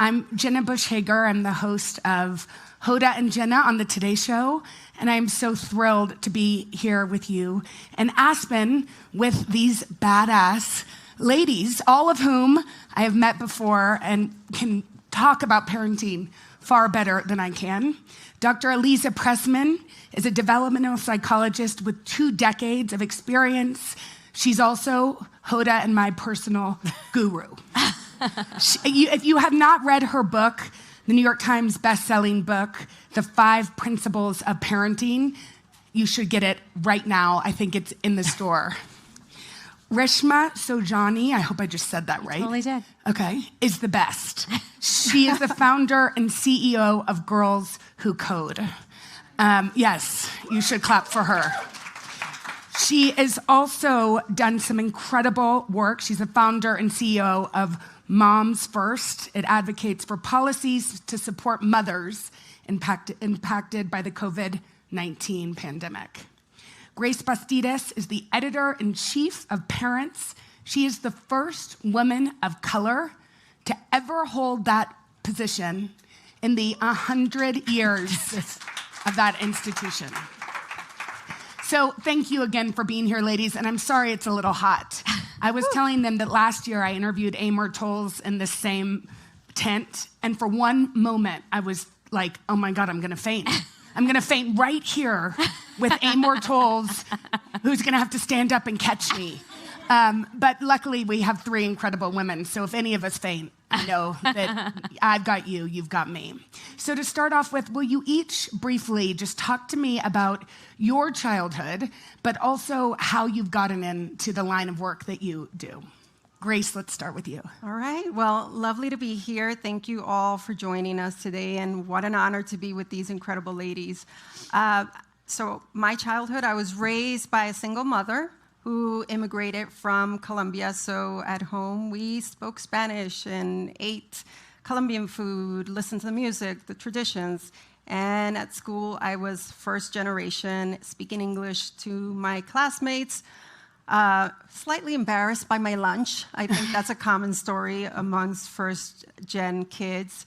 I'm Jenna Hager. I'm the host of Hoda and Jenna on the Today Show, and I'm so thrilled to be here with you in Aspen with these badass ladies, all of whom I have met before and can talk about parenting far better than I can. Dr. Eliza Pressman is a developmental psychologist with 2 decades of experience. She's also Hoda and my personal guru. If you have not read her book, the New York Times best-selling book, The 5 Principles of Parenting, you should get it right now. I think it's in the store. Reshma Sojani, I hope I just said that right. Totally did. Okay, is the best. She is the founder and CEO of Girls Who Code. Yes, you should clap for her. She has also done some incredible work. She's the founder and CEO of Moms First. It advocates for policies to support mothers impacted by the COVID-19 pandemic. Grace Bastidas is the editor-in-chief of Parents. She is the first woman of color to ever hold that position in the 100 years of that institution. So thank you again for being here, ladies, and I'm sorry it's a little hot. I was telling them that last year I interviewed Amor Tolls in the same tent, and for one moment I was like, oh my God, I'm gonna faint. I'm gonna faint right here with Amor Tolls, who's gonna have to stand up and catch me. But luckily we have 3 incredible women, so if any of us faint, I know that I've got you, you've got me. So to start off with, will you each briefly just talk to me about your childhood, but also how you've gotten into the line of work that you do? Grace, let's start with you. All right. Well, lovely to be here. Thank you all for joining us today, and what an honor to be with these incredible ladies. So my childhood, I was raised by a single mother who immigrated from Colombia. So at home, we spoke Spanish and ate Colombian food, listened to the music, the traditions. And at school, I was first generation, speaking English to my classmates, slightly embarrassed by my lunch. I think that's a common story amongst first gen kids.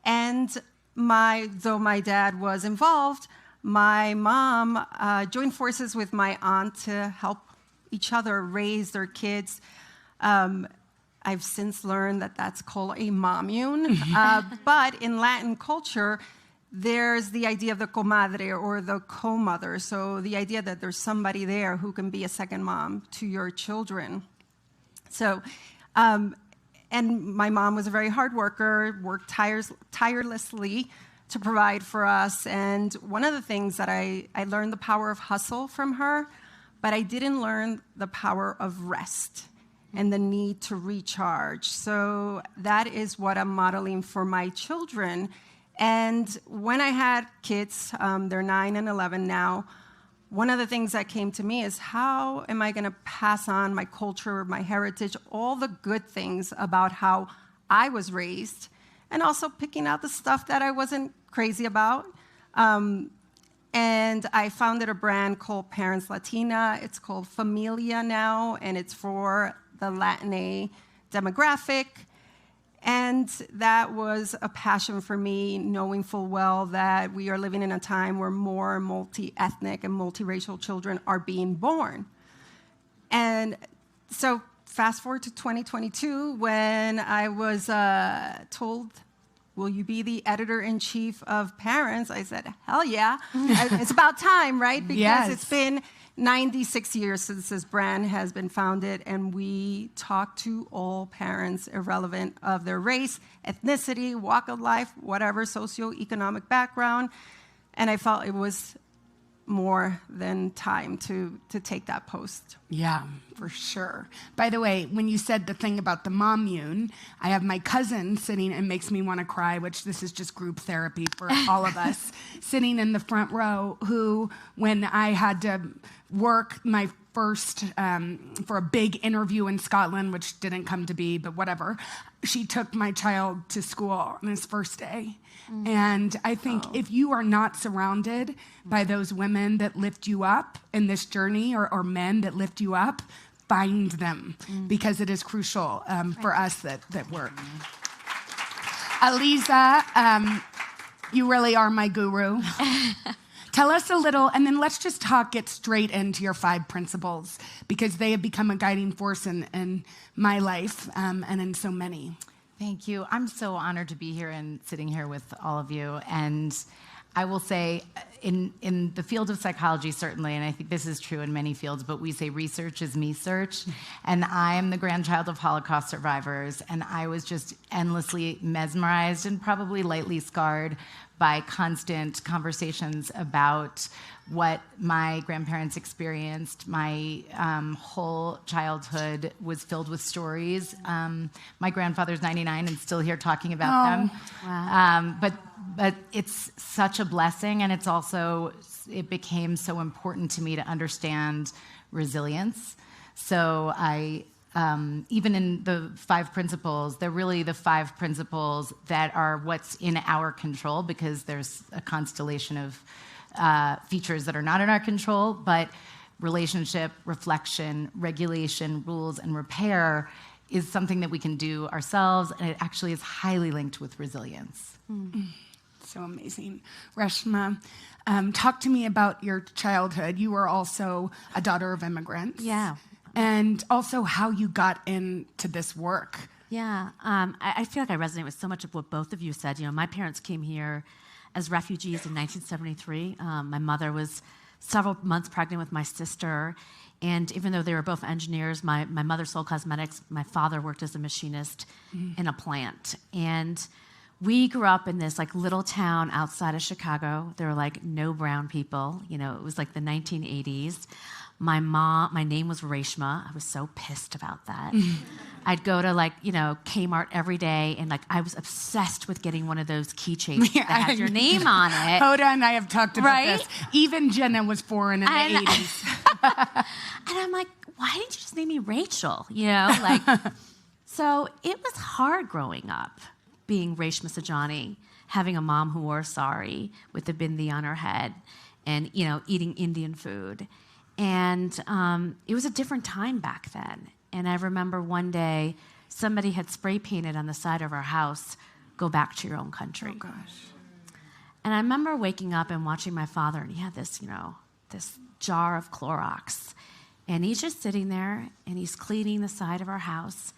And though my dad was involved, my mom joined forces with my aunt to help each other raise their kids. I've since learned that that's called a mommune. But in Latin culture, there's the idea of the comadre or the co-mother. So the idea that there's somebody there who can be a second mom to your children. So, and my mom was a very hard worker, worked tirelessly to provide for us. And one of the things that I learned the power of hustle from her, but I didn't learn the power of rest and the need to recharge. So that is what I'm modeling for my children. And when I had kids, they're 9 and 11 now, one of the things that came to me is, how am I gonna pass on my culture, my heritage, all the good things about how I was raised, and also picking out the stuff that I wasn't crazy about. And I founded a brand called Parents Latina. It's called Familia now, and it's for the Latina demographic. And that was a passion for me, knowing full well that we are living in a time where more multi-ethnic and multiracial children are being born. And so fast forward to 2022, when I was told, will you be the editor-in-chief of Parents? I said, hell yeah. It's about time, right? Because yes. It's been 96 years since this brand has been founded, and we talk to all parents, irrelevant of their race, ethnicity, walk of life, whatever socioeconomic background. And I felt it was more than time to take that post. Yeah, for sure. By the way, when you said the thing about the mommune, I have my cousin sitting, and makes me want to cry, which this is just group therapy for all of us, sitting in the front row, who, when I had to work my first, for a big interview in Scotland, which didn't come to be, but whatever, she took my child to school on his first day. And I think if you are not surrounded by those women that lift you up in this journey, or men that lift you up, find them, because it is crucial for us that work. Aliza, you really are my guru. Tell us a little, and then let's just get straight into your 5 principles, because they have become a guiding force in my life and in so many. Thank you. I'm so honored to be here and sitting here with all of you. And I will say, in the field of psychology, certainly, and I think this is true in many fields, but we say research is me-search. And I am the grandchild of Holocaust survivors, and I was just endlessly mesmerized and probably lightly scarred by constant conversations about what my grandparents experienced. My whole childhood was filled with stories. My grandfather's 99 and still here talking about them. Wow. But it's such a blessing, and it became so important to me to understand resilience. So even in the 5 principles, they're really the 5 principles that are what's in our control, because there's a constellation of features that are not in our control, but relationship, reflection, regulation, rules, and repair is something that we can do ourselves, and it actually is highly linked with resilience. So amazing. Reshma, talk to me about your childhood. You were also a daughter of immigrants. Yeah. And also how you got into this work. Yeah, I feel like I resonate with so much of what both of you said. My parents came here as refugees in 1973. My mother was several months pregnant with my sister, and even though they were both engineers, my mother sold cosmetics, my father worked as a machinist in a plant. And we grew up in this little town outside of Chicago. There were no brown people. It was the 1980s. My name was Reshma. I was so pissed about that. I'd go to Kmart every day, and I was obsessed with getting one of those keychains that had your name on it. Hoda and I have talked about this. Even Jenna was foreign in the 80s. And I'm like, why didn't you just name me Rachel? So it was hard growing up, being Reshma Sajani, having a mom who wore a sari with a bindi on her head, and eating Indian food. And it was a different time back then. And I remember one day somebody had spray painted on the side of our house, "Go back to your own country." Oh, gosh. And I remember waking up and watching my father, and he had this, this jar of Clorox. And he's just sitting there, and he's cleaning the side of our house.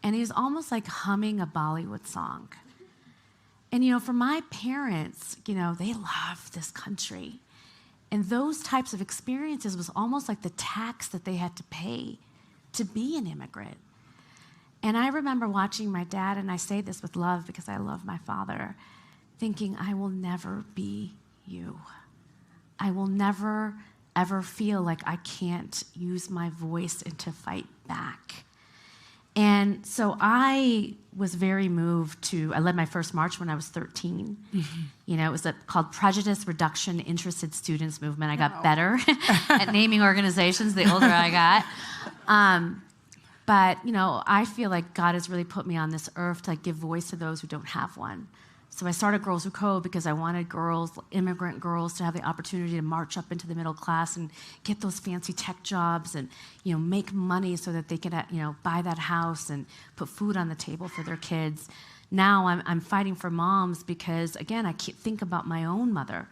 And he was almost humming a Bollywood song. And, for my parents, they love this country. And those types of experiences was almost like the tax that they had to pay to be an immigrant. And I remember watching my dad, and I say this with love because I love my father, thinking, I will never be you. I will never, ever feel like I can't use my voice and to fight back. And so I was very moved I led my first march when I was 13. It was called Prejudice Reduction Interested Students Movement. I got better at naming organizations the older I got. But I feel like God has really put me on this earth to give voice to those who don't have one. So I started Girls Who Code because I wanted immigrant girls, to have the opportunity to march up into the middle class and get those fancy tech jobs and, make money so that they could, buy that house and put food on the table for their kids. Now I'm fighting for moms because, again, I think about my own mother.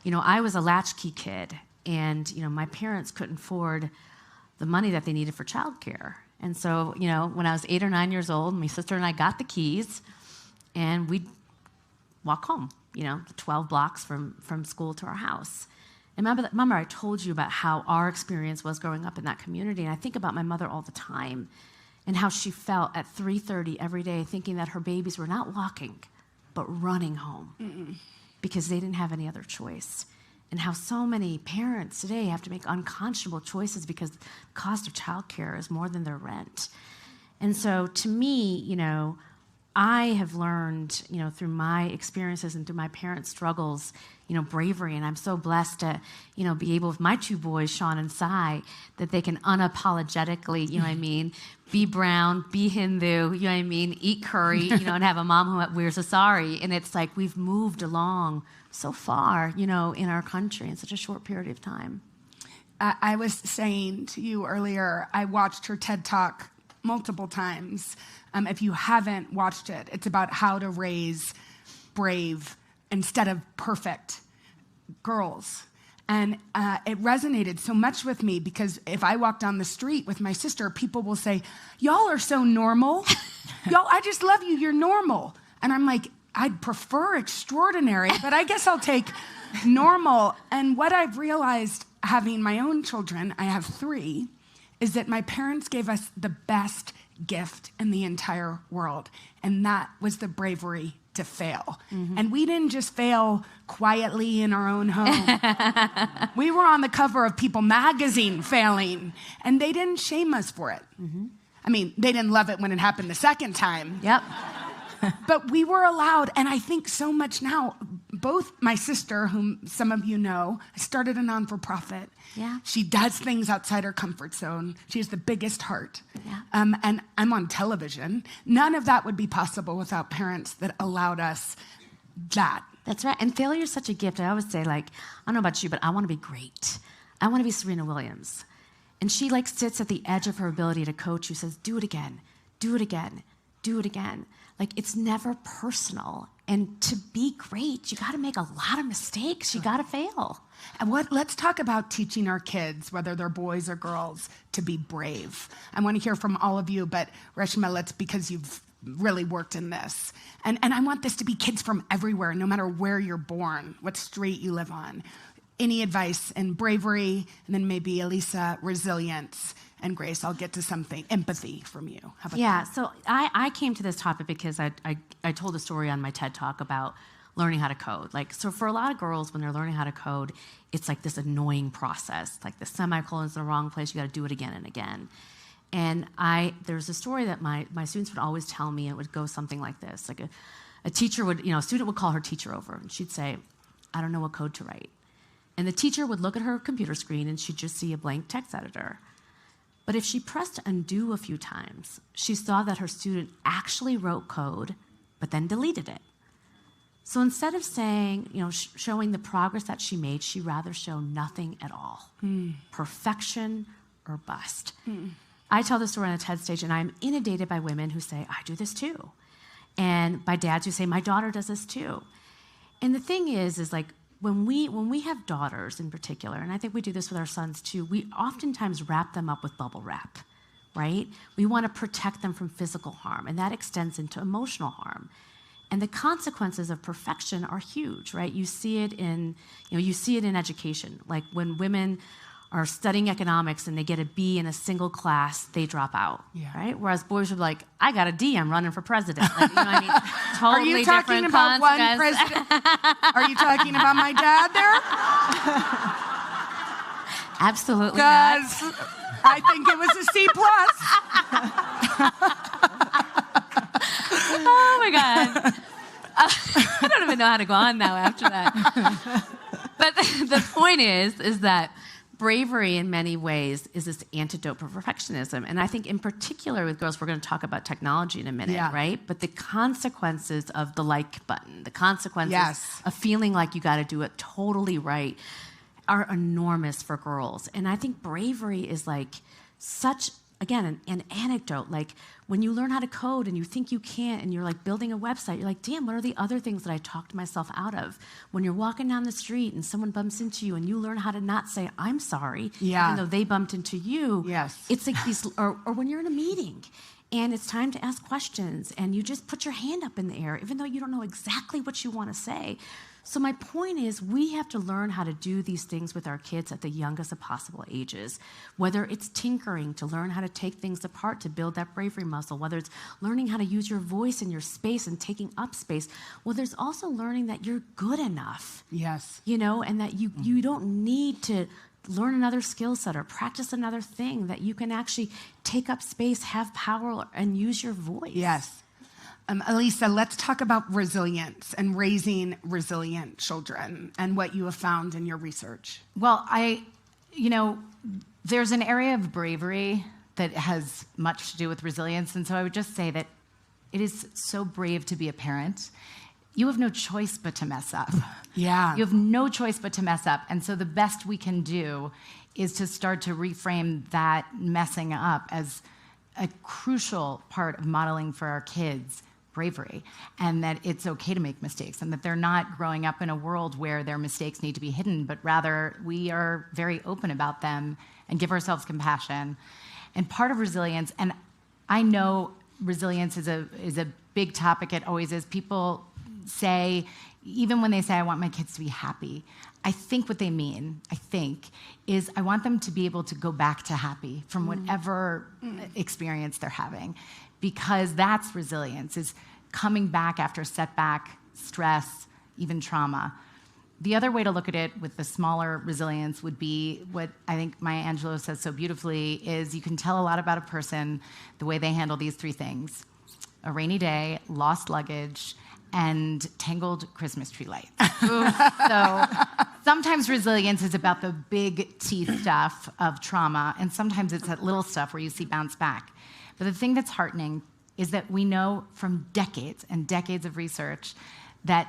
I was a latchkey kid, and, my parents couldn't afford the money that they needed for childcare. And so, when I was 8 or 9 years old, my sister and I got the keys, and we'd walk home, 12 blocks from school to our house. And remember, I told you about how our experience was growing up in that community, and I think about my mother all the time and how she felt at 3:30 every day, thinking that her babies were not walking, but running home because they didn't have any other choice. And how so many parents today have to make unconscionable choices because the cost of childcare is more than their rent. And so to me, I have learned, through my experiences and through my parents' struggles, bravery. And I'm so blessed to, be able, with my 2 boys, Sean and Sai, that they can unapologetically, be brown, be Hindu, eat curry, and have a mom who wears a sari. And it's like we've moved along so far, in our country in such a short period of time. I was saying to you earlier, I watched her TED Talk multiple times If you haven't watched it, it's about how to raise brave instead of perfect girls. And it resonated so much with me because if I walk down the street with my sister, people will say, y'all are so normal. Y'all, I just love you, you're normal. And I'm like, I'd prefer extraordinary, but I guess I'll take normal. And what I've realized having my own children, I have 3, is that my parents gave us the best gift in the entire world. And that was the bravery to fail. And we didn't just fail quietly in our own home. We were on the cover of People magazine failing, and they didn't shame us for it. I mean, they didn't love it when it happened the second time. Yep. But we were allowed, and I think so much now, both my sister, whom some of you know, started a non-for-profit. Yeah. She does things outside her comfort zone. She has the biggest heart. Yeah. And I'm on television. None of that would be possible without parents that allowed us that. That's right. And failure is such a gift. I always say, like, I don't know about you, but I want to be great. I want to be Serena Williams. And she, like, sits at the edge of her ability to coach you, says, do it again, do it again, do it again. Like, it's never personal. And to be great, you got to make a lot of mistakes. You got to fail. And let's talk about teaching our kids, whether they're boys or girls, to be brave. I want to hear from all of you, but Reshma, because you've really worked in this. And I want this to be kids from everywhere, no matter where you're born, what street you live on. Any advice in bravery, and then maybe Elisa, resilience, and Grace, I'll get to something, empathy from you. How about that? So I came to this topic because I told a story on my TED Talk about learning how to code. So for a lot of girls, when they're learning how to code, it's like this annoying process. Like the semicolon's in the wrong place, you got to do it again and again. And there's a story that my students would always tell me, and it would go something like this. Like a teacher would, a student would call her teacher over, and she'd say, I don't know what code to write. And the teacher would look at her computer screen, and she'd just see a blank text editor. But if she pressed undo a few times, she saw that her student actually wrote code, but then deleted it. So instead of saying, showing the progress that she made, she'd rather show nothing at all. Perfection or bust. I tell this story on a TED stage, and I'm inundated by women who say, I do this too. And by dads who say, my daughter does this too. And the thing is like, when we have daughters in particular, and I think we do this with our sons too, we oftentimes wrap them up with bubble wrap, right? We want to protect them from physical harm, and that extends into emotional harm. And the consequences of perfection are huge, right? You see it in education. Like when women are studying economics and they get a B in a single class, they drop out, right? Whereas boys are like, I got a D, I'm running for president. Like, totally Are you talking about one president? Are you talking about my dad there? Absolutely not. Because I think it was a C+. Oh my God. I don't even know how to go on now after that. But the point is that bravery in many ways is this antidote for perfectionism. And I think in particular with girls, we're going to talk about technology in a minute, right? But the consequences of the like button, the consequences of feeling like you got to do it totally right are enormous for girls. And I think bravery is like such, again, an anecdote. Like when you learn how to code and you think you can't and you're like building a website, you're like, damn, what are the other things that I talked myself out of? When you're walking down the street and someone bumps into you and you learn how to not say, I'm sorry, even though they bumped into you. It's like these, or when you're in a meeting and it's time to ask questions and you just put your hand up in the air, even though you don't know exactly what you want to say. So my point is we have to learn how to do these things with our kids at the youngest of possible ages, whether it's tinkering to learn how to take things apart to build that bravery muscle, whether it's learning how to use your voice in your space and taking up space. Well, there's also learning that you're good enough. And that you don't need to learn another skill set or practice another thing, that you can actually take up space, have power, and use your voice. Elisa, let's talk about resilience and raising resilient children and what you have found in your research. Well, there's an area of bravery that has much to do with resilience. And so I would just say that it is so brave to be a parent. You have no choice but to mess up. You have no choice but to mess up. And so the best we can do is to start to reframe that messing up as a crucial part of modeling for our kids bravery, and that it's okay to make mistakes, and that they're not growing up in a world where their mistakes need to be hidden, but rather we are very open about them and give ourselves compassion. And part of resilience, and I know resilience is a big topic, it always is. People say, even when they say, I want my kids to be happy, I think what they mean, is I want them to be able to go back to happy from whatever experience they're having. Because that's resilience, is coming back after setback, stress, even trauma. The other way to look at it with the smaller resilience would be what I think Maya Angelou says so beautifully, is you can tell a lot about a person the way they handle these three things: a rainy day, lost luggage, and tangled Christmas tree lights. So sometimes resilience is about the big teeth stuff of trauma, and sometimes it's that little stuff where you see bounce back. But the thing that's heartening is that we know from decades and decades of research that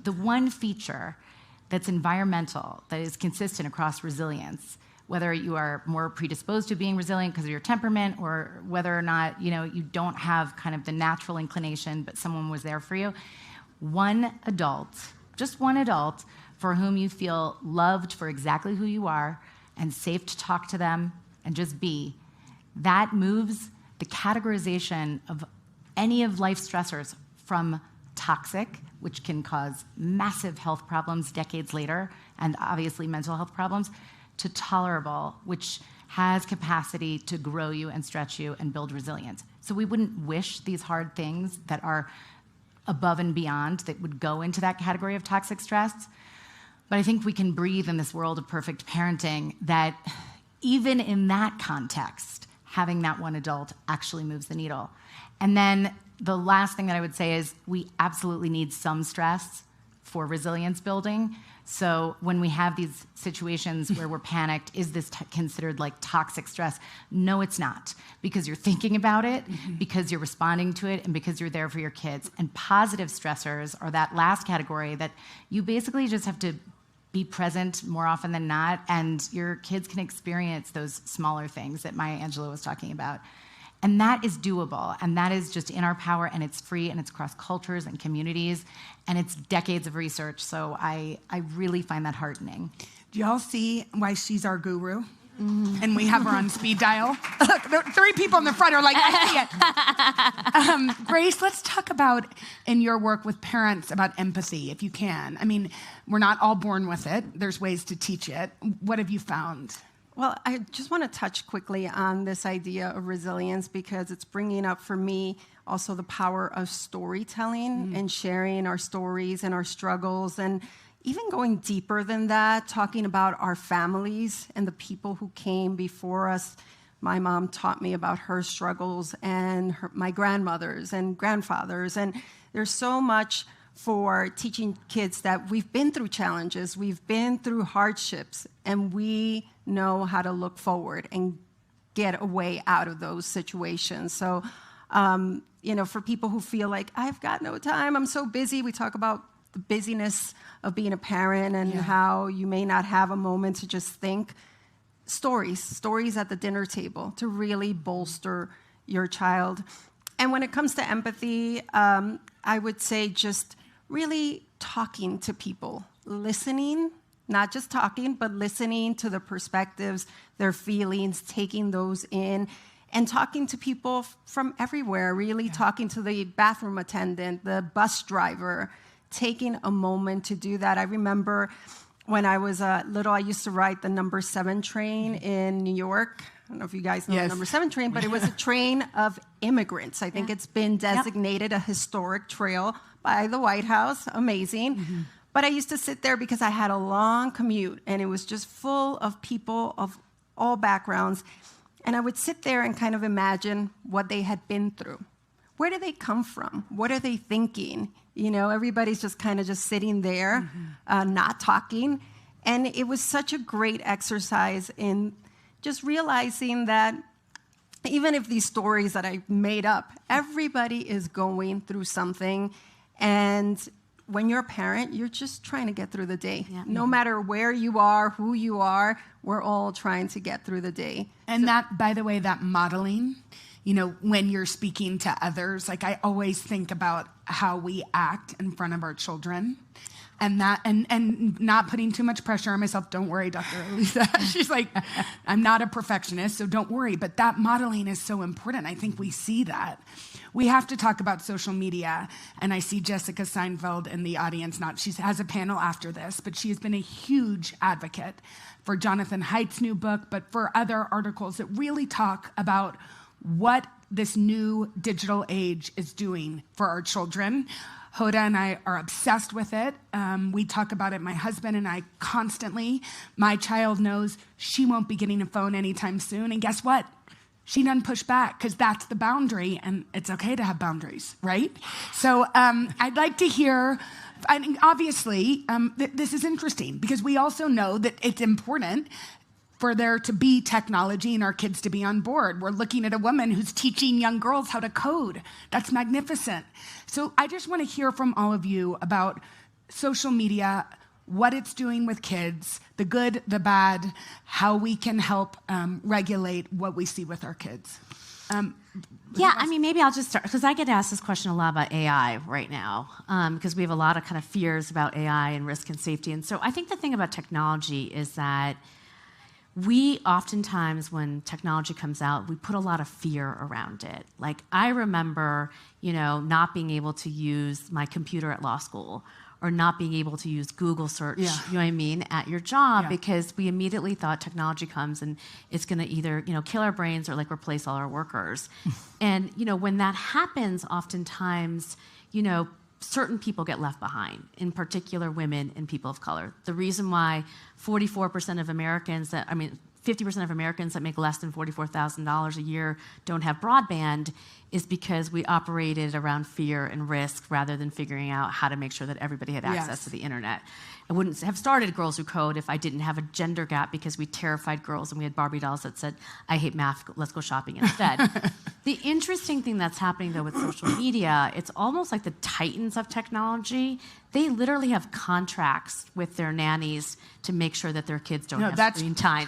the one feature that's environmental, that is consistent across resilience, whether you are more predisposed to being resilient because of your temperament, or whether or not you don't have kind of the natural inclination, but someone was there for you, just one adult for whom you feel loved for exactly who you are and safe to talk to them and just be, that moves the categorization of any of life's stressors from toxic, which can cause massive health problems decades later, and obviously mental health problems, to tolerable, which has capacity to grow you and stretch you and build resilience. So we wouldn't wish these hard things that are above and beyond that would go into that category of toxic stress. But I think we can breathe in this world of perfect parenting that even in that context, having that one adult actually moves the needle. And then the last thing that I would say is we absolutely need some stress for resilience building. So when we have these situations where we're panicked, is this considered like toxic stress? No, it's not, because you're thinking about it, because you're responding to it, and because you're there for your kids. And positive stressors are that last category that you basically just have to be present more often than not, and your kids can experience those smaller things that Maya Angelou was talking about. And that is doable, and that is just in our power, and it's free, and it's across cultures and communities, and it's decades of research, so I really find that heartening. Do y'all see why she's our guru? And we have her on speed dial. Look, the three people in the front are like, I see it. Grace, let's talk about, in your work with parents, about empathy, if you can. I mean, we're not all born with it. There's ways to teach it. What have you found? Well, I just want to touch quickly on this idea of resilience, because it's bringing up for me also the power of storytelling and sharing our stories and our struggles, and even going deeper than that, talking about our families and the people who came before us. My mom taught me about her struggles, and my grandmothers and grandfathers. And there's so much for teaching kids that we've been through challenges, we've been through hardships, and we know how to look forward and get a way out of those situations. So, for people who feel like, I've got no time, I'm so busy, we talk about the busyness of being a parent and how you may not have a moment to just think. Stories at the dinner table to really bolster your child. And when it comes to empathy, I would say just really talking to people, listening, not just talking, but listening to the perspectives, their feelings, taking those in, and talking to people from everywhere, really talking to the bathroom attendant, the bus driver, taking a moment to do that. I remember when I was little, I used to ride the number 7 train in New York. I don't know if you guys know the number 7 train, but it was a train of immigrants. I think it's been designated a historic trail by the White House. Amazing. But I used to sit there because I had a long commute, and it was just full of people of all backgrounds. And I would sit there and kind of imagine what they had been through. Where do they come from? What are they thinking? Everybody's just kind of just sitting there, not talking. And it was such a great exercise in just realizing that even if these stories that I made up, everybody is going through something. And when you're a parent, you're just trying to get through the day. No matter where you are, who you are, we're all trying to get through the day. And that, by the way, that modeling, when you're speaking to others, like I always think about how we act in front of our children. And not putting too much pressure on myself. Don't worry, Dr. Elisa. She's like, I'm not a perfectionist, so don't worry. But that modeling is so important. I think we see that. We have to talk about social media. And I see Jessica Seinfeld in the audience. She has a panel after this, but she has been a huge advocate for Jonathan Haidt's new book, but for other articles that really talk about what this new digital age is doing for our children. Hoda and I are obsessed with it. We talk about it, my husband and I, constantly. My child knows she won't be getting a phone anytime soon. And guess what? She doesn't push back because that's the boundary, and it's okay to have boundaries, right? So I'd like to hear, I mean, obviously, this is interesting because we also know that it's important for there to be technology and our kids to be on board. We're looking at a woman who's teaching young girls how to code. That's magnificent. So I just want to hear from all of you about social media, what it's doing with kids, the good, the bad, how we can help regulate what we see with our kids. Maybe I'll just start, because I get asked this question a lot about AI right now, because we have a lot of kind of fears about AI and risk and safety. And so I think the thing about technology is that we oftentimes, when technology comes out, we put a lot of fear around it. Like, I remember, not being able to use my computer at law school or not being able to use Google search, at your job, because we immediately thought technology comes and it's going to either, kill our brains or like replace all our workers. And, when that happens, oftentimes, certain people get left behind, in particular women and people of color. The reason why 50% of Americans that make less than $44,000 a year don't have broadband is because we operated around fear and risk rather than figuring out how to make sure that everybody had access to the internet. I wouldn't have started Girls Who Code if I didn't have a gender gap because we terrified girls and we had Barbie dolls that said, I hate math, let's go shopping instead. The interesting thing that's happening, though, with social media, it's almost like the titans of technology. They literally have contracts with their nannies to make sure that their kids don't have screen time.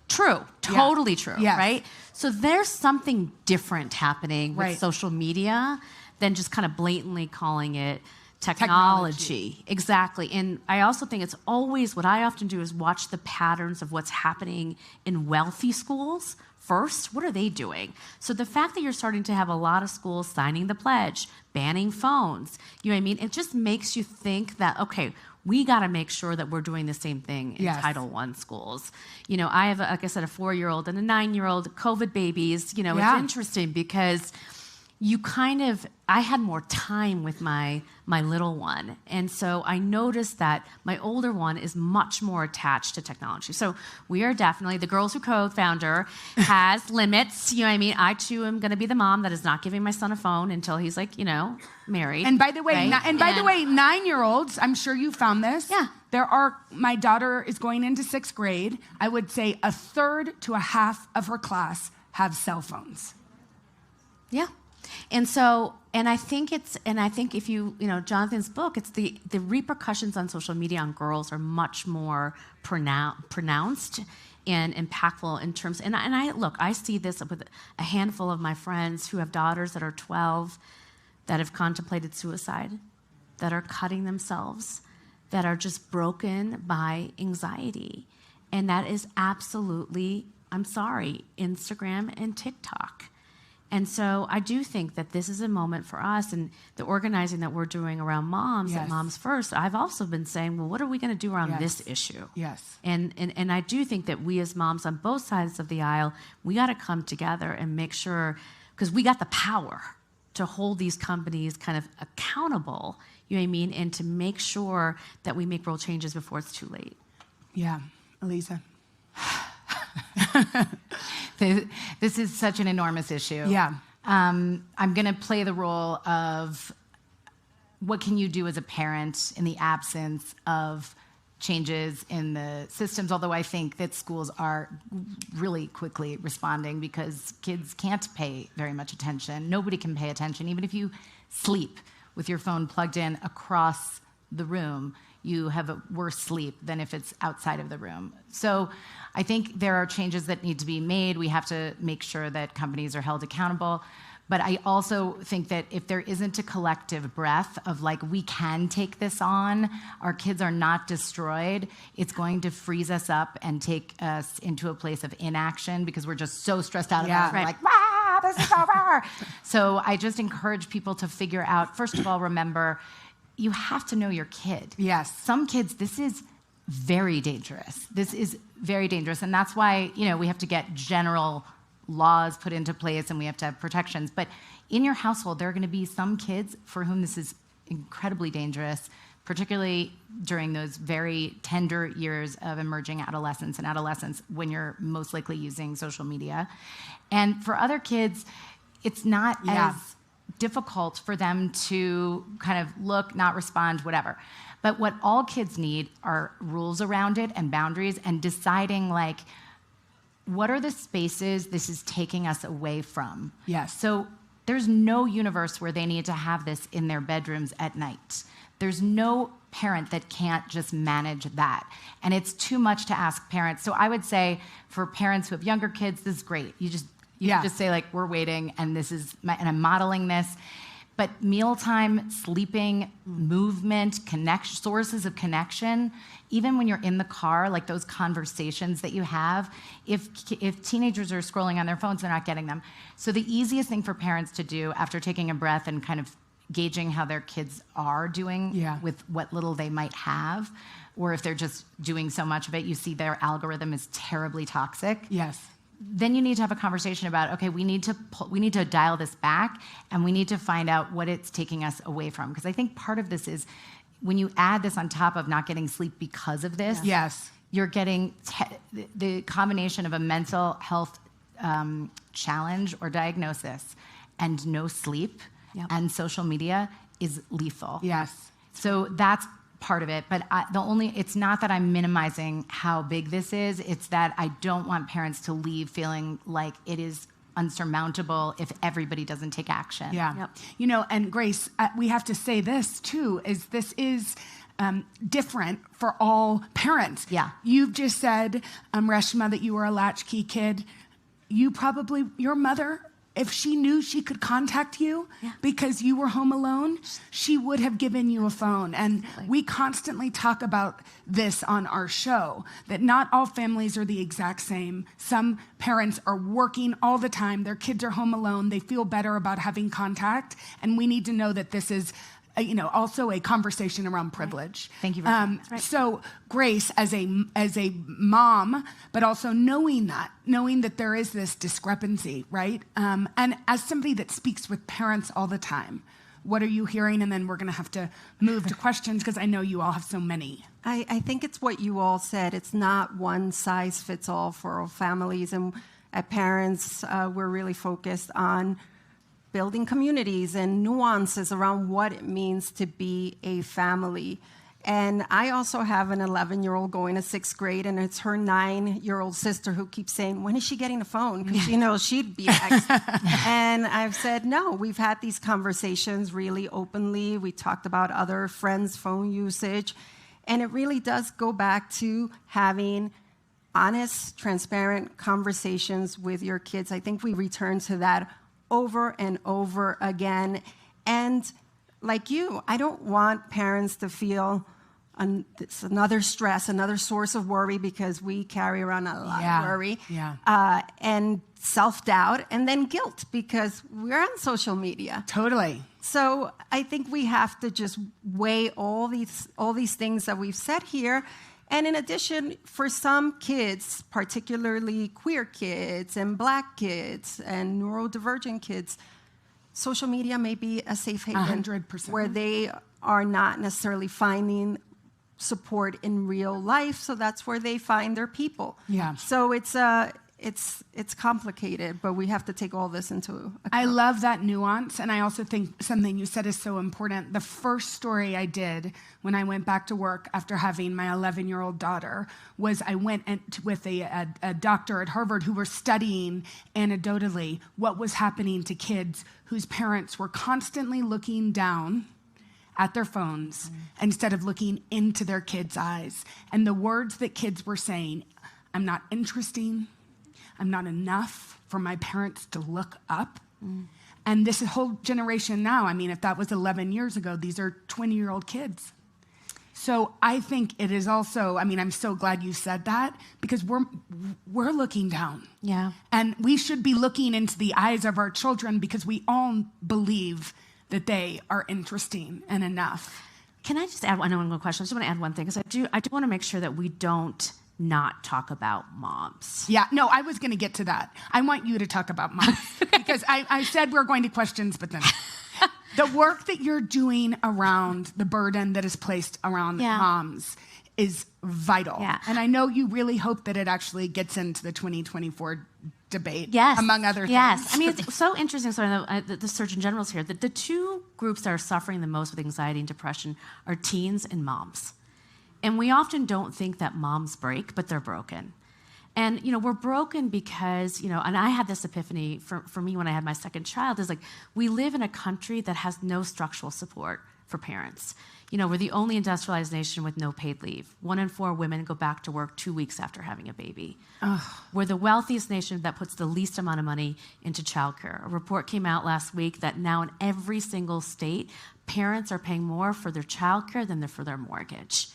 True, totally true, right? So there's something different happening with social media than just kind of blatantly calling it technology. Exactly. And I also think it's always, what I often do is watch the patterns of what's happening in wealthy schools first. What are they doing? So the fact that you're starting to have a lot of schools signing the pledge, banning phones, it just makes you think that, okay, we got to make sure that we're doing the same thing in Title I schools. I have, like I said, a 4-year-old and a 9-year-old, COVID babies. It's interesting because I had more time with my little one. And so I noticed that my older one is much more attached to technology. So we are definitely, the Girls Who Code founder has limits. I too am going to be the mom that is not giving my son a phone until he's married. And by the way, by the way, 9-year-olds, I'm sure you found this. Yeah. My daughter is going into 6th grade. I would say a third to a half of her class have cell phones. Yeah. And I think if you, Jonathan's book, it's the repercussions on social media on girls are much more pronounced and impactful in terms, and I see this with a handful of my friends who have daughters that are 12 that have contemplated suicide, that are cutting themselves, that are just broken by anxiety. And that is absolutely, I'm sorry, Instagram and TikTok. And so I do think that this is a moment for us, and the organizing that we're doing around moms at Moms First, I've also been saying, well, what are we going to do around this issue? Yes. And I do think that we as moms on both sides of the aisle, we got to come together and make sure, because we got the power to hold these companies kind of accountable, and to make sure that we make real changes before it's too late. Yeah. Elisa. This is such an enormous issue. Yeah. I'm going to play the role of what can you do as a parent in the absence of changes in the systems, although I think that schools are really quickly responding because kids can't pay very much attention. Nobody can pay attention, even if you sleep with your phone plugged in across the room, you have a worse sleep than if it's outside of the room. So I think there are changes that need to be made. We have to make sure that companies are held accountable. But I also think that if there isn't a collective breath of like, we can take this on, our kids are not destroyed, it's going to freeze us up and take us into a place of inaction because we're just so stressed out about it. We're like, ah, this is over. So I just encourage people to figure out, first of all, remember, you have to know your kid. Yes. Some kids, this is very dangerous. This is very dangerous. And that's why, we have to get general laws put into place and we have to have protections. But in your household, there are going to be some kids for whom this is incredibly dangerous, particularly during those very tender years of emerging adolescence and adolescence when you're most likely using social media. And for other kids, it's not as difficult for them to kind of look, not respond, whatever. But what all kids need are rules around it and boundaries and deciding like, what are the spaces this is taking us away from? Yes. So there's no universe where they need to have this in their bedrooms at night. There's no parent that can't just manage that. And it's too much to ask parents. So I would say for parents who have younger kids, this is great. You just say like, we're waiting and and I'm modeling this. But mealtime, sleeping, movement, sources of connection, even when you're in the car, like those conversations that you have, if teenagers are scrolling on their phones, they're not getting them. So the easiest thing for parents to do after taking a breath and kind of gauging how their kids are doing with what little they might have, or if they're just doing so much of it, you see their algorithm is terribly toxic. Yes. Then you need to have a conversation about, okay, we need to dial this back and we need to find out what it's taking us away from. Because I think part of this is when you add this on top of not getting sleep because of this, you're getting the combination of a mental health challenge or diagnosis and no sleep and social media is lethal. Yes. So that's part of it, but it's not that I'm minimizing how big this is, it's that I don't want parents to leave feeling like it is unsurmountable if everybody doesn't take action. Yeah. Yep. And Grace, we have to say this too, is this is different for all parents. Yeah. You've just said, Reshma, that you were a latchkey kid. Your mother, if she knew she could contact you because you were home alone, she would have given you a phone. And we constantly talk about this on our show, that not all families are the exact same. Some parents are working all the time. Their kids are home alone. They feel better about having contact. And we need to know that this is also a conversation around privilege. Thank you very much. So Grace, as a mom, but also knowing that there is this discrepancy, right? And as somebody that speaks with parents all the time, what are you hearing? And then we're gonna have to move to questions because I know you all have so many. I think it's what you all said. It's not one size fits all for all families. And at Parents, we're really focused on building communities and nuances around what it means to be a family. And I also have an 11-year-old going to 6th grade, and it's her 9-year-old sister who keeps saying, when is she getting a phone? Because she knows she'd be next. And I've said, no, we've had these conversations really openly. We talked about other friends' phone usage. And it really does go back to having honest, transparent conversations with your kids. I think we return to that over and over again. And like you, I don't want parents to feel it's another stress, another source of worry, because we carry around a lot of worry and self-doubt and then guilt because we're on social media. Totally. So I think we have to just weigh all these things that we've said here. And in addition, for some kids, particularly queer kids and Black kids and neurodivergent kids, social media may be a safe haven 100%. where they are not necessarily finding support in real life. So that's where they find their people. Yeah. So it's complicated, but we have to take all this into account. I love that nuance, and I also think something you said is so important. The first story I did when I went back to work after having my 11-year-old daughter was I went with a doctor at Harvard who were studying anecdotally what was happening to kids whose parents were constantly looking down at their phones instead of looking into their kids' eyes. And the words that kids were saying, I'm not interesting, I'm not enough for my parents to look up. And this whole generation now, I mean, if that was 11 years ago, these are 20-year-old kids. So I think it is also, I mean, I'm so glad you said that, because we're looking down. Yeah. And we should be looking into the eyes of our children because we all believe that they are interesting and enough. Can I just add one more question? I just want to add one thing, because I do want to make sure that we don't not talk about moms. Yeah, no, I was going to get to that. I want you to talk about moms because I said we're going to questions, but then the work that you're doing around the burden that is placed around moms is vital. Yeah. And I know you really hope that it actually gets into the 2024 debate, yes. among other things. Yes, I mean, it's so interesting. So the Surgeon General's here. The two groups that are suffering the most with anxiety and depression are teens and moms. And we often don't think that moms break, but they're broken. And, we're broken because, and I had this epiphany for me when I had my second child, is like, we live in a country that has no structural support for parents. We're the only industrialized nation with no paid leave. 1 in 4 women go back to work 2 weeks after having a baby. Ugh. We're the wealthiest nation that puts the least amount of money into childcare. A report came out last week that now in every single state, parents are paying more for their childcare than for their mortgage.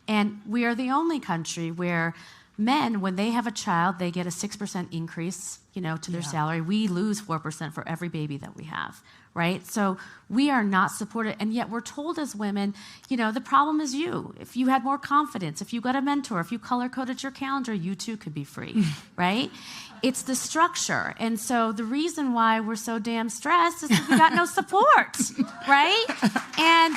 And we are the only country where men, when they have a child, they get a 6% increase, to their salary. We lose 4% for every baby that we have, right? So we are not supported, and yet we're told as women, the problem is you. If you had more confidence, if you got a mentor, if you color-coded your calendar, you too could be free, right? It's the structure. And so the reason why we're so damn stressed is because we got no support, right? And,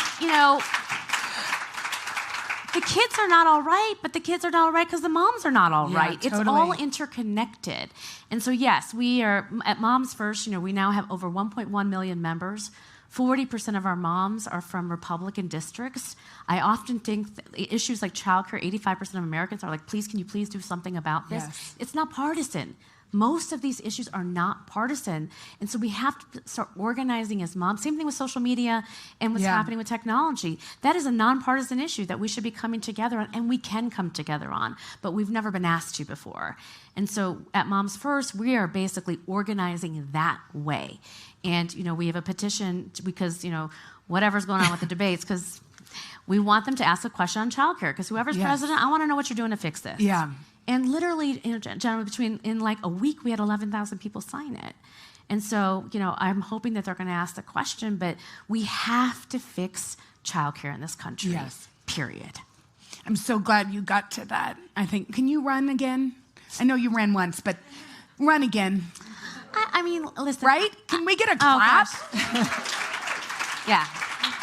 the kids are not all right, but the kids are not all right because the moms are not all right. Totally. It's all interconnected. And so, yes, we are, at Moms First, we now have over 1.1 million members. 40% of our moms are from Republican districts. I often think issues like childcare, 85% of Americans are like, please, can you please do something about this? Yes. It's not partisan. Most of these issues are not partisan. And so we have to start organizing as moms. Same thing with social media and what's happening with technology. That is a nonpartisan issue that we should be coming together on, and we can come together on, but we've never been asked to before. And so at Moms First, we are basically organizing that way. And, we have a petition because, whatever's going on with the debates, because we want them to ask a question on childcare, because whoever's president, I want to know what you're doing to fix this. Yeah. And literally, Jenna, in like a week, we had 11,000 people sign it. And so, I'm hoping that they're going to ask the question, but we have to fix childcare in this country. Yes. Period. I'm so glad you got to that. I think, can you run again? I know you ran once, but run again. I mean, listen. Right? Can we get a clap? Yeah.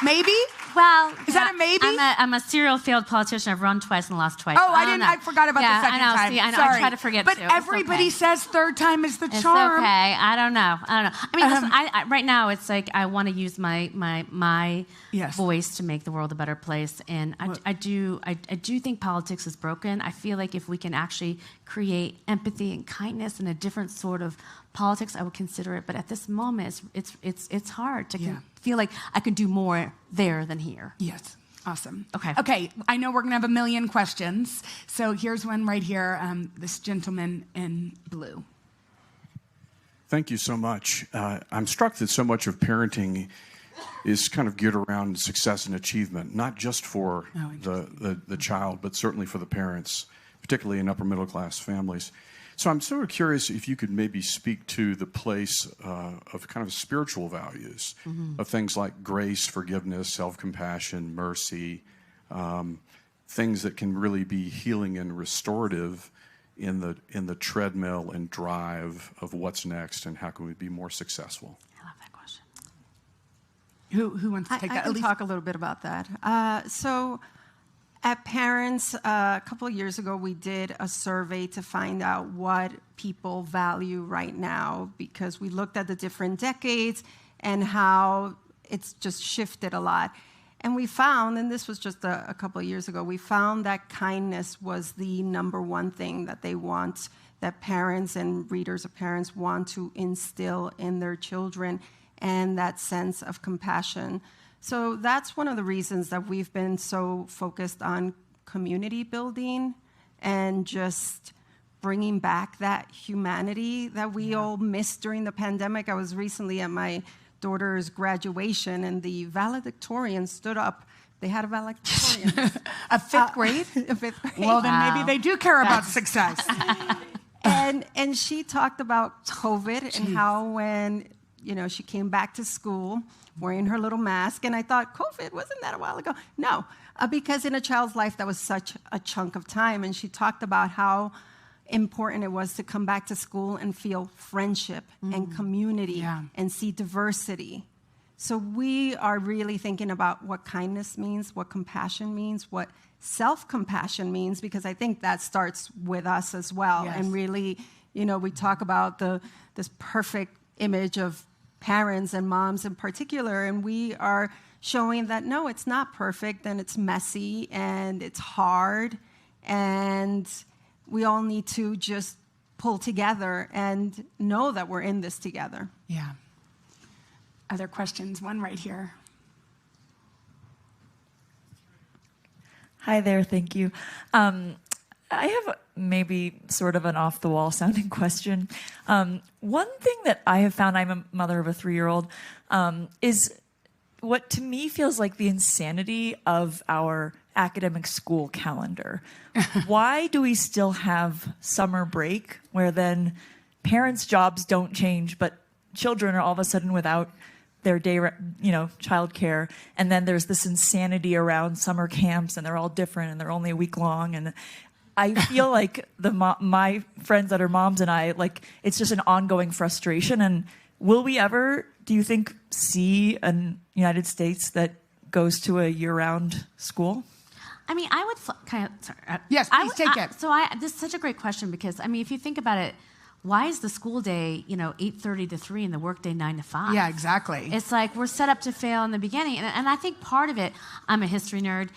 Maybe? Well, is that a maybe? I'm a serial failed politician. I've run twice and lost twice. Oh, I didn't. I forgot about the second time. See, I know. Sorry. I try to forget but too. Everybody says third time is the charm. It's okay. I don't know. I mean, listen, I right now it's like I want to use my voice to make the world a better place, and I do think politics is broken. I feel like if we can actually create empathy and kindness and a different sort of politics, I would consider it. But at this moment, it's hard to feel like I could do more there than here. Yes. Awesome. Okay. I know we're going to have a million questions. So here's one right here. This gentleman in blue. Thank you so much. I'm struck that so much of parenting is kind of geared around success and achievement, not just for the child, but certainly for the parents, particularly in upper middle class families. So I'm sort of curious if you could maybe speak to the place of kind of spiritual values, of things like grace, forgiveness, self-compassion, mercy, things that can really be healing and restorative in the treadmill and drive of what's next and how can we be more successful. I love that question. Who wants to take that? I can talk a little bit about that. So at Parents, a couple of years ago, we did a survey to find out what people value right now, because we looked at the different decades and how it's just shifted a lot. And we found, and this was just a couple of years ago, we found that kindness was the number one thing that they want, that parents and readers of parents want to instill in their children, and that sense of compassion. So that's one of the reasons that we've been so focused on community building and just bringing back that humanity that we all missed during the pandemic. I was recently at my daughter's graduation, and the valedictorian stood up. They had a valedictorian. A fifth grade? A fifth grade. Well, then maybe they do care about success. And she talked about COVID and how when, she came back to school wearing her little mask, and I thought, COVID, wasn't that a while ago? No, because in a child's life, that was such a chunk of time. And she talked about how important it was to come back to school and feel friendship and community and see diversity. So we are really thinking about what kindness means, what compassion means, what self-compassion means, because I think that starts with us as well. Yes. And really, we talk about this perfect image of parents and moms in particular, and we are showing that, no, it's not perfect, and it's messy, and it's hard, and we all need to just pull together and know that we're in this together. Yeah. Other questions? One right here. Hi there, thank you. I have maybe sort of an off-the-wall sounding question. One thing that I have found, I'm a mother of a 3-year-old, is what to me feels like the insanity of our academic school calendar. Why do we still have summer break where then parents' jobs don't change, but children are all of a sudden without their day, childcare, and then there's this insanity around summer camps, and they're all different, and they're only a week long, and I feel like my friends that are moms and I, like, it's just an ongoing frustration. And will we ever, do you think, see a United States that goes to a year-round school? I mean, I would Yes, please take it. So this is such a great question because, I mean, if you think about it, why is the school day, 8:30 to 3 and the work day 9 to 5? Yeah, exactly. It's like we're set up to fail in the beginning. And I think part of it, I'm a history nerd,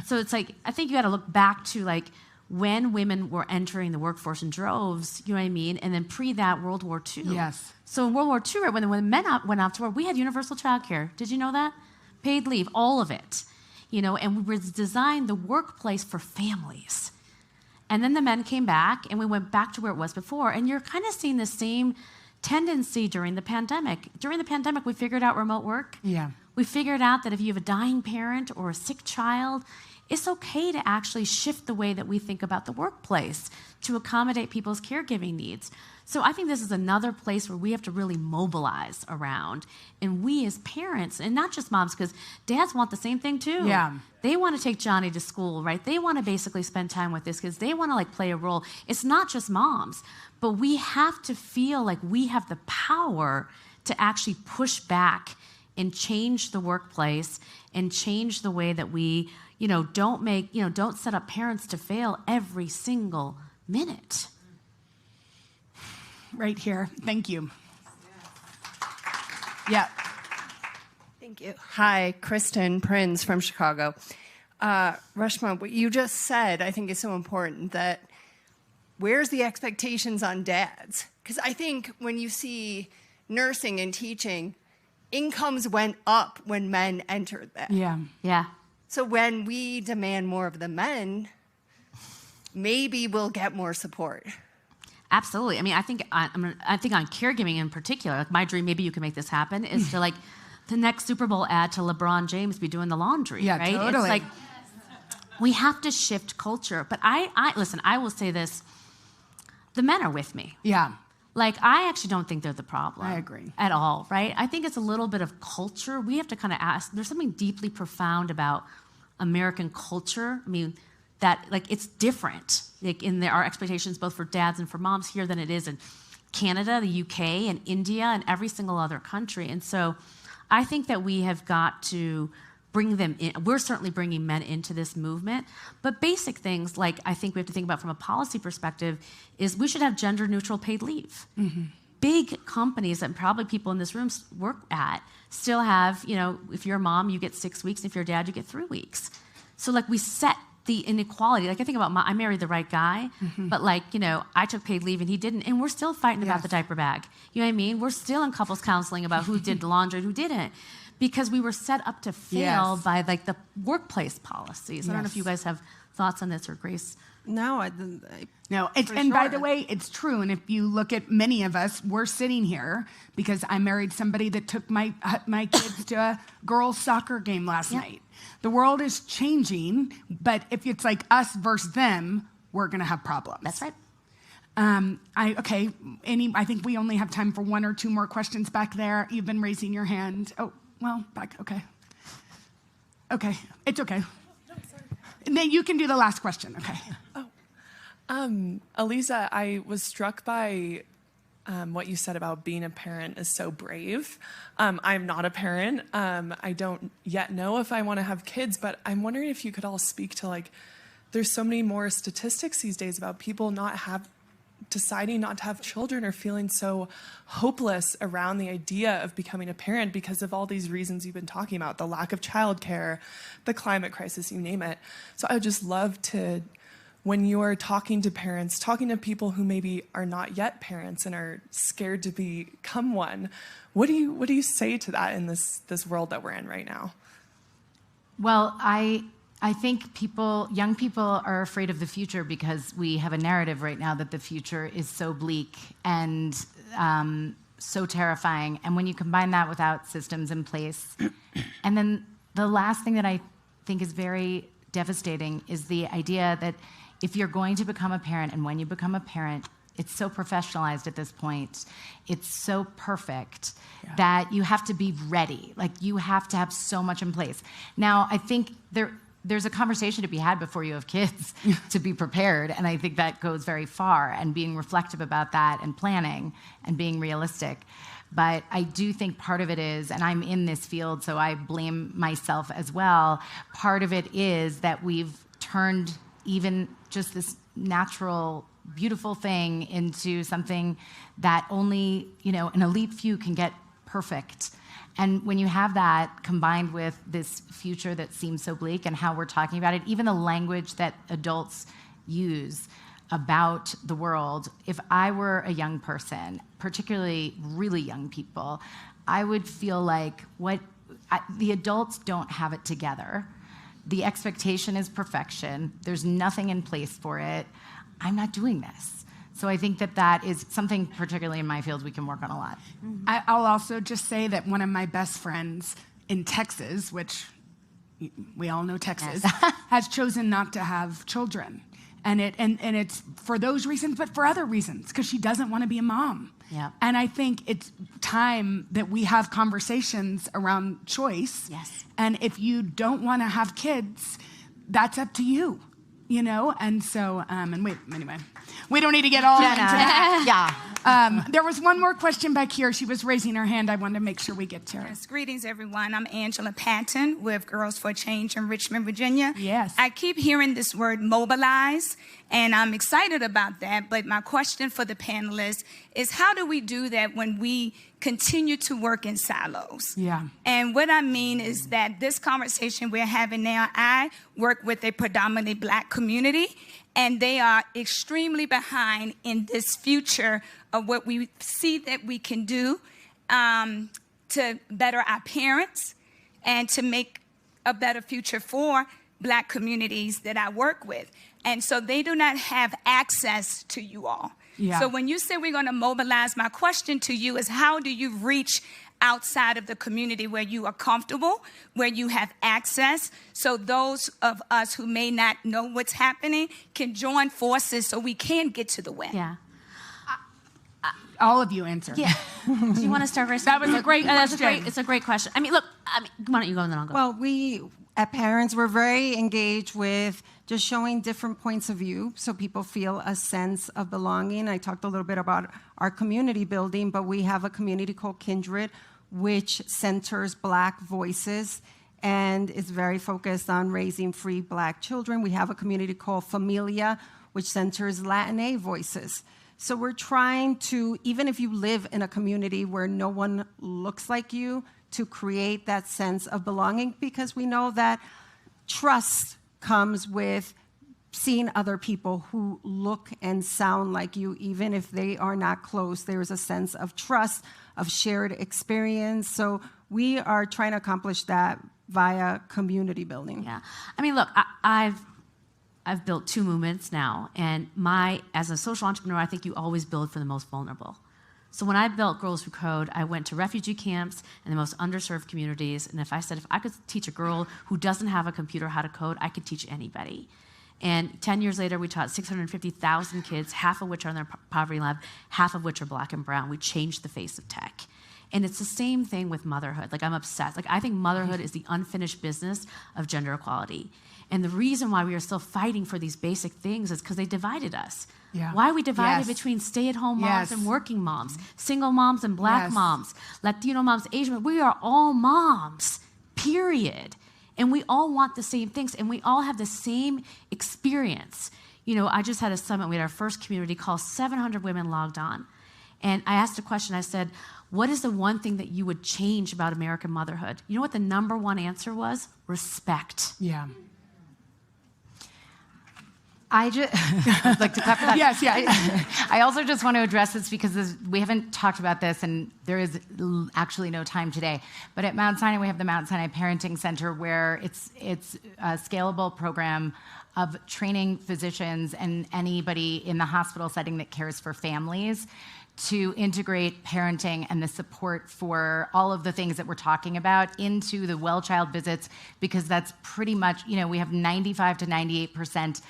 so it's like, I think you got to look back to like when women were entering the workforce in droves, you know what I mean? And then pre that, World War II. Yes. So in World War II, right, when the men went off to war, we had universal childcare. Did you know that? Paid leave, all of it. And we designed the workplace for families. And then the men came back, and we went back to where it was before. And you're kind of seeing the same tendency during the pandemic. During the pandemic, we figured out remote work. Yeah. We figured out that if you have a dying parent or a sick child, it's okay to actually shift the way that we think about the workplace to accommodate people's caregiving needs. So I think this is another place where we have to really mobilize around. And we as parents, and not just moms, because dads want the same thing too. Yeah. They want to take Johnny to school, right? They want to basically spend time with this because they want to like play a role. It's not just moms, but we have to feel like we have the power to actually push back and change the workplace and change the way that we, don't set up parents to fail every single minute. Right here. Thank you. Yeah. Thank you. Hi, Kristen Prinz from Chicago. Rashma, what you just said, I think is so important, that where's the expectations on dads? Because I think when you see nursing and teaching, incomes went up when men entered that. Yeah. Yeah. So when we demand more of the men, maybe we'll get more support. Absolutely. I mean, I think on caregiving in particular, like my dream, maybe you can make this happen, is to like the next Super Bowl ad to LeBron James be doing the laundry, Yeah, right? totally. It's like we have to shift culture. But I listen, I will say this, the men are with me. Yeah. Like, I actually don't think they're the problem. I agree. At all, right? I think it's a little bit of culture. We have to kind of ask, there's something deeply profound about American culture. I mean, that, like, it's different, like, in our expectations, both for dads and for moms here than it is in Canada, the UK, and India, and every single other country. And so I think that we have got to bring them in. We're certainly bringing men into this movement. But basic things, like I think we have to think about from a policy perspective, is we should have gender-neutral paid leave. Mm-hmm. Big companies that probably people in this room work at still have, if you're a mom, you get 6 weeks. If you're a dad, you get 3 weeks. So, like, we set the inequality. Like, I think about I married the right guy, but, like, I took paid leave and he didn't, and we're still fighting about the diaper bag. You know what I mean? We're still in couples counseling about who did the laundry and who didn't. because we were set up to fail by like the workplace policies. I don't know if you guys have thoughts on this, or Grace. No, and by the way, it's true. And if you look at many of us, we're sitting here because I married somebody that took my kids to a girls' soccer game last night. The world is changing, but if it's like us versus them, we're going to have problems. That's right. I think we only have time for one or two more questions back there. You've been raising your hand. Oh, well, back. Okay. Okay, it's okay. No, sorry. And then you can do the last question. Okay. Aliza, I was struck by what you said about being a parent is so brave. I'm not a parent. I don't yet know if I want to have kids, but I'm wondering if you could all speak to, like, there's so many more statistics these days about people deciding not to have children or feeling so hopeless around the idea of becoming a parent because of all these reasons you've been talking about, the lack of childcare, the climate crisis, you name it. So I would just love to, when you're talking to parents, talking to people who maybe are not yet parents and are scared to become one, what do you say to that in this world that we're in right now? Well, I think young people are afraid of the future because we have a narrative right now that the future is so bleak and so terrifying. And when you combine that without systems in place, and then the last thing that I think is very devastating is the idea that if you're going to become a parent, and when you become a parent, it's so professionalized at this point, it's so perfect that you have to be ready. Like, you have to have so much in place. Now, I think there's a conversation to be had before you have kids to be prepared, and I think that goes very far, and being reflective about that and planning and being realistic. But I do think part of it is, and I'm in this field, so I blame myself as well, part of it is that we've turned even just this natural, beautiful thing into something that only, an elite few can get perfect. And when you have that combined with this future that seems so bleak and how we're talking about it, even the language that adults use about the world, if I were a young person, particularly really young people, I would feel like the adults don't have it together. The expectation is perfection. There's nothing in place for it. I'm not doing this. So I think that is something, particularly in my field, we can work on a lot. I'll also just say that one of my best friends in Texas, which we all know Texas, has chosen not to have children. And it's for those reasons, but for other reasons, because she doesn't want to be a mom. Yeah. And I think it's time that we have conversations around choice. Yes. And if you don't want to have kids, that's up to you. And so, anyway, we don't need to get all into that. There was one more question back here. She was raising her hand. I wanted to make sure we get to her. Yes, greetings, everyone. I'm Angela Patton with Girls for Change in Richmond, Virginia. Yes. I keep hearing this word mobilize, and I'm excited about that. But my question for the panelists is, how do we do that when we continue to work in silos? Yeah. And what I mean is that this conversation we're having now, I work with a predominantly Black community, and they are extremely behind in this future of what we see that we can do to better our parents and to make a better future for Black communities that I work with. And so they do not have access to you all. Yeah. So when you say we're going to mobilize, my question to you is, how do you reach outside of the community where you are comfortable, where you have access, so those of us who may not know what's happening can join forces so we can get to the win? Yeah. All of you answer. Yeah. Do you want to start first? That was a great question. It's a great question. I mean, look, why don't you go and then I'll go. Well, we, at Parents, we're very engaged with just showing different points of view so people feel a sense of belonging. I talked a little bit about our community building, but we have a community called Kindred, which centers Black voices and is very focused on raising free Black children. We have a community called Familia, which centers Latina voices. So we're trying to, even if you live in a community where no one looks like you, to create that sense of belonging, because we know that trust comes with seeing other people who look and sound like you, even if they are not close. There's a sense of trust, of shared experience. So we are trying to accomplish that via community building. Yeah. I mean, look, I've built 2 movements now, and as a social entrepreneur, I think you always build for the most vulnerable. So when I built Girls Who Code, I went to refugee camps and the most underserved communities, and if I could teach a girl who doesn't have a computer how to code, I could teach anybody. And 10 years later, we taught 650,000 kids, half of which are in their poverty lab, half of which are black and brown. We changed the face of tech. And it's the same thing with motherhood. Like, I'm obsessed. Like, I think motherhood is the unfinished business of gender equality. And the reason why we are still fighting for these basic things is because they divided us. Yeah. Why are we divided Yes. between stay-at-home moms Yes. and working moms, single moms and black Yes. moms, Latino moms, Asian moms? We are all moms, period. And we all want the same things, and we all have the same experience. You know, I just had a summit. We had our first community call. 700 women logged on. And I asked a question. I said, what is the one thing that you would change about American motherhood? You know what the number one answer was? Respect. Yeah. I'd like to clap for that. Yes, yeah. I also just want to address this because we haven't talked about this, and there is actually no time today. But at Mount Sinai, we have the Mount Sinai Parenting Center, where it's a scalable program of training physicians and anybody in the hospital setting that cares for families to integrate parenting and the support for all of the things that we're talking about into the well child visits, because that's pretty much, we have 95 to 98%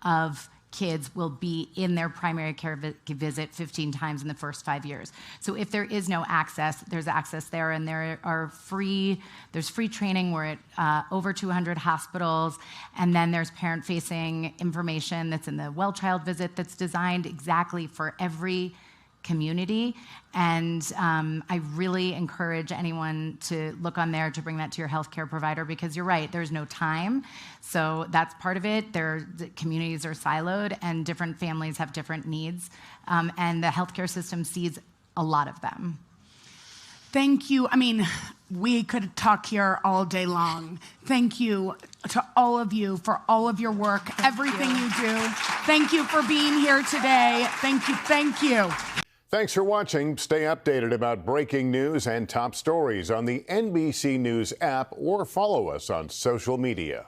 of kids will be in their primary care visit 15 times in the first 5 years. So if there is no access, there's access there, and there's free training. We're at over 200 hospitals, and then there's parent-facing information that's in the well child visit that's designed exactly for every community. And I really encourage anyone to look on there to bring that to your healthcare provider, because you're right, there's no time. So that's part of it. The communities are siloed, and different families have different needs. And the healthcare system sees a lot of them. Thank you. I mean, we could talk here all day long. Thank you to all of you for all of your work, everything you do. Thank you for being here today. Thank you. Thank you. Thanks for watching. Stay updated about breaking news and top stories on the NBC News app, or follow us on social media.